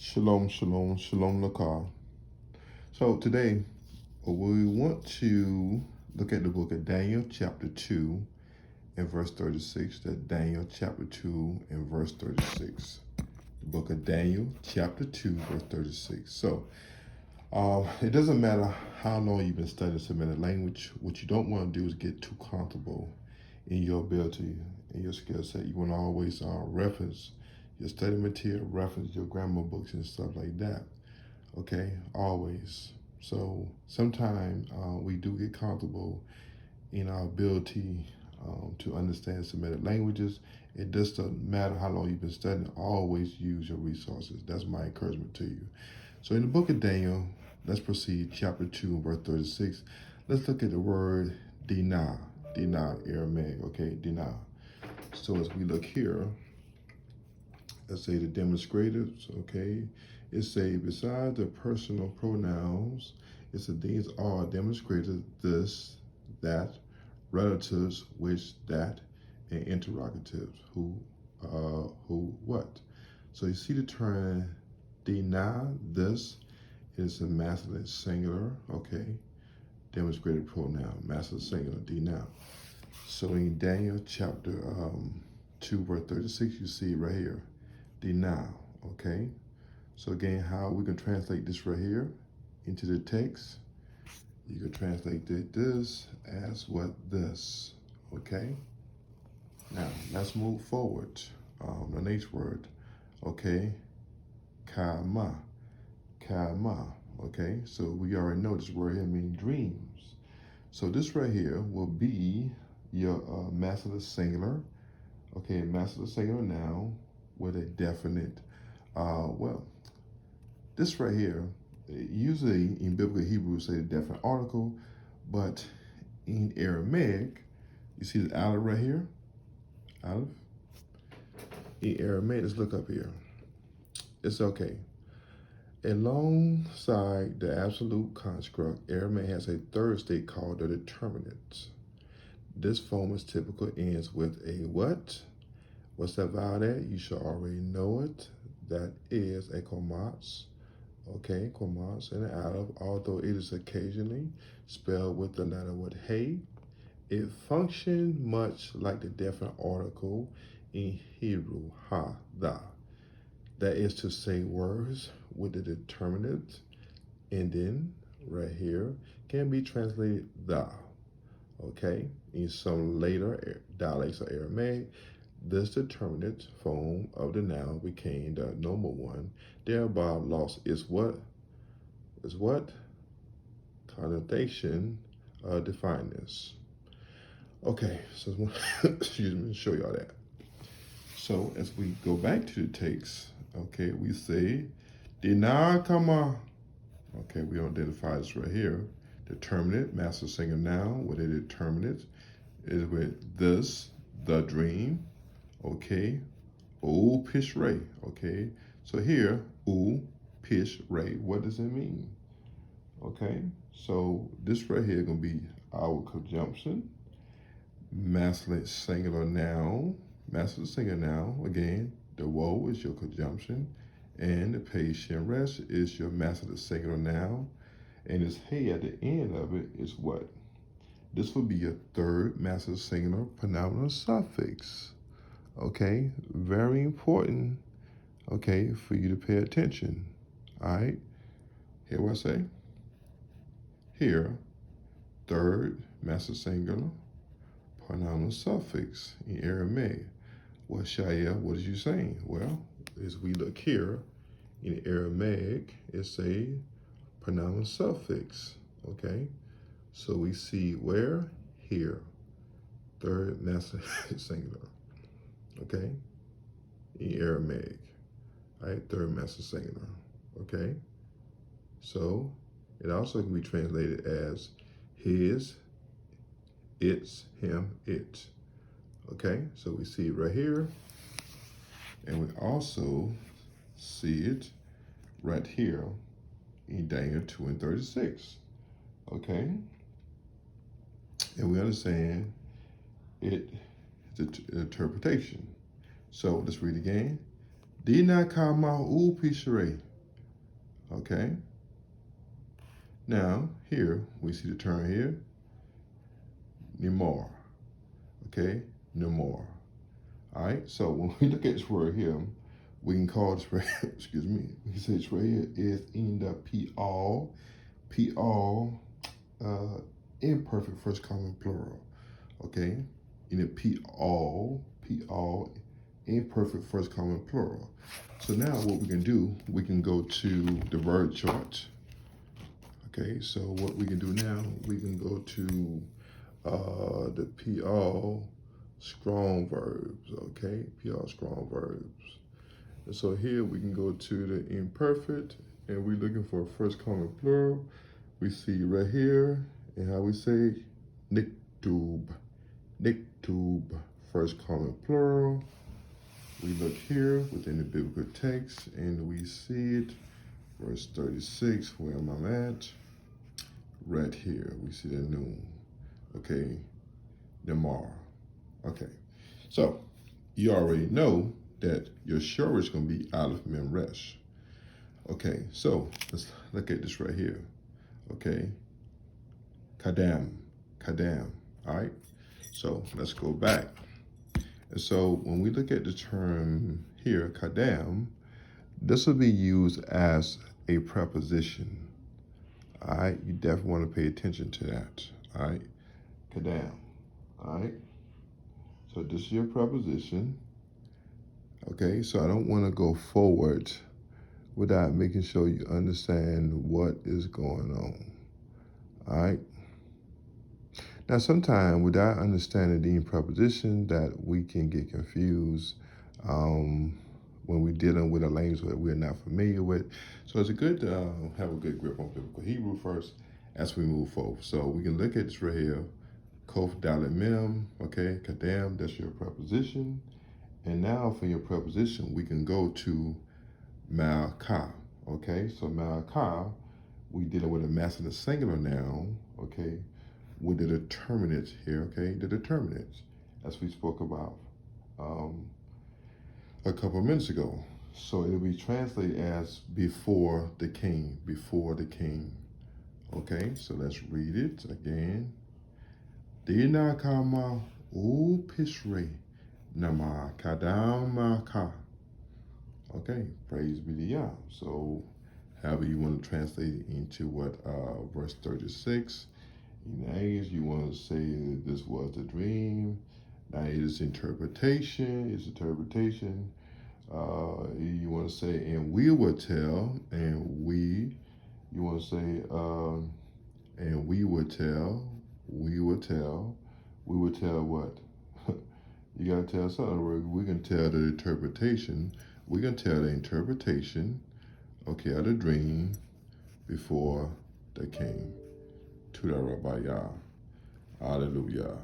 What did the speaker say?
Shalom, shalom, shalom, lakar. So today, we want to look at the book of Daniel, chapter 2, and verse 36. That Daniel, chapter 2, and verse 36. The book of Daniel, chapter 2, verse 36. So, it doesn't matter how long you've been studying Semitic language. What you don't want to do is get too comfortable in your ability, in your skill set. You want to always reference your study material, reference your grammar books and stuff like that. Okay, always. So sometimes we do get comfortable in our ability to understand Semitic languages. It just doesn't matter how long you've been studying, always use your resources. That's my encouragement to you. So in the book of Daniel, let's proceed, chapter 2, verse 36. Let's look at the word dinah, dinah, Aramaic, okay, dinah. So as we look here, let's say the demonstratives, okay, it say besides the personal pronouns, it's these are demonstrators, this, that, relatives, which, that, and interrogatives, who, what. So you see the term deny, this is a masculine singular, okay, demonstrated pronoun, masculine singular, deny. So in Daniel chapter 2, verse 36, you see it right here, deny, okay? So again, how we can translate this right here into the text, you can translate this as what this, okay? Now, let's move forward. The next word, okay, kama, kama, okay? So we already know this word here means dreams. So this right here will be your masculine singular, okay, masculine singular noun with a definite, this right here, usually in biblical Hebrew say the definite article, but in Aramaic, you see the aleph right here, aleph. In Aramaic, let's look up here. It's okay. Alongside the absolute construct, Aramaic has a third state called the determinate. This form is typical ends with a what? What's that vowel there? You should already know it. That is a komatsu. Okay, komatsu and an aleph, although it is occasionally spelled with the letter with hey, it functions much like the definite article in Hebrew, ha, da. That is to say, words with the determinate ending right here can be translated da. Okay, in some later dialects of Aramaic, this determinate form of the noun became the normal one, thereby lost its what? Connotation of defineness. Okay, so excuse me, show y'all that. So as we go back to the text, okay, we say, Dinar kama. Okay, we don't identify this right here. Determinate, master singular noun with a determinate is with this, the dream, okay, u pish ray, okay. So here, u pish ray, what does it mean? Okay, so this right here gonna be our conjunction, masculine singular noun, masculine singular noun, again, the woe is your conjunction, and the patient rest is your masculine singular noun, and this hey at the end of it is what? This will be your third masculine singular pronominal suffix. Okay, very important, okay, for you to pay attention. All right, hear what I say? Here, third masculine singular pronominal suffix in Aramaic. Well, Shaya, what is you saying? Well, as we look here, in Aramaic, it's a pronominal suffix, okay? So we see where? Here, third masculine singular, okay? In Aramaic, all right, third masculine singular, okay? So it also can be translated as his, its, him, it. Okay, so we see it right here, and we also see it right here in Daniel 2 and 36. Okay, and we understand it, the interpretation. So let's read again. Dina kama u pishere. Okay. Now, here, we see the term here, Nemar. Okay, Nemar. All right, so when we look at this word here, we can call this word, excuse me, we can say this word here is in the P-all, imperfect first common plural. Okay, in the P-all, imperfect first common plural. So now what we can do, we can go to the word chart. Okay, so what we can do now, we can go to the P-all strong verbs, okay? P-all strong verbs. And so here we can go to the imperfect, and we're looking for a first common plural. We see right here, and how we say, niktub, first common plural. We look here within the biblical text, and we see it, verse 36, where am I at? Right here, we see the noon, okay? Nemar. Okay, so you already know that your shor is going to be Aleph Mem Resh. Okay, so let's look at this right here. Okay, Kadam. All right, so let's go back. And so when we look at the term here, Kadam, this will be used as a preposition. All right, you definitely want to pay attention to that. All right, Kadam. All right. So this is your preposition. Okay, so I don't want to go forward without making sure you understand what is going on. All right. Now, sometimes without understanding the preposition, that we can get confused when we're dealing with a language that we're not familiar with. So it's good to have a good grip on biblical Hebrew first as we move forward. So we can look at this right here. Kof Dalet Mem, okay, Kadam, that's your preposition. And now for your preposition, we can go to Malka, okay? So Malka, we dealing with a masculine singular noun, okay, with the determinants here, okay? The determinants, as we spoke about a couple of minutes ago. So it'll be translated as before the king, okay? So let's read it again. Dina kama u pishre nama kadam maka. Okay, praise be to Yah. So, however you want to translate it into what verse 36. In English, you want to say that this was the dream. Now it is interpretation. You want to say, and we will tell, you want to say, and we will tell what? You got to tell something. We can tell the interpretation. We can tell the interpretation, okay, of the dream before the king. To the Rabbi Yah. Hallelujah.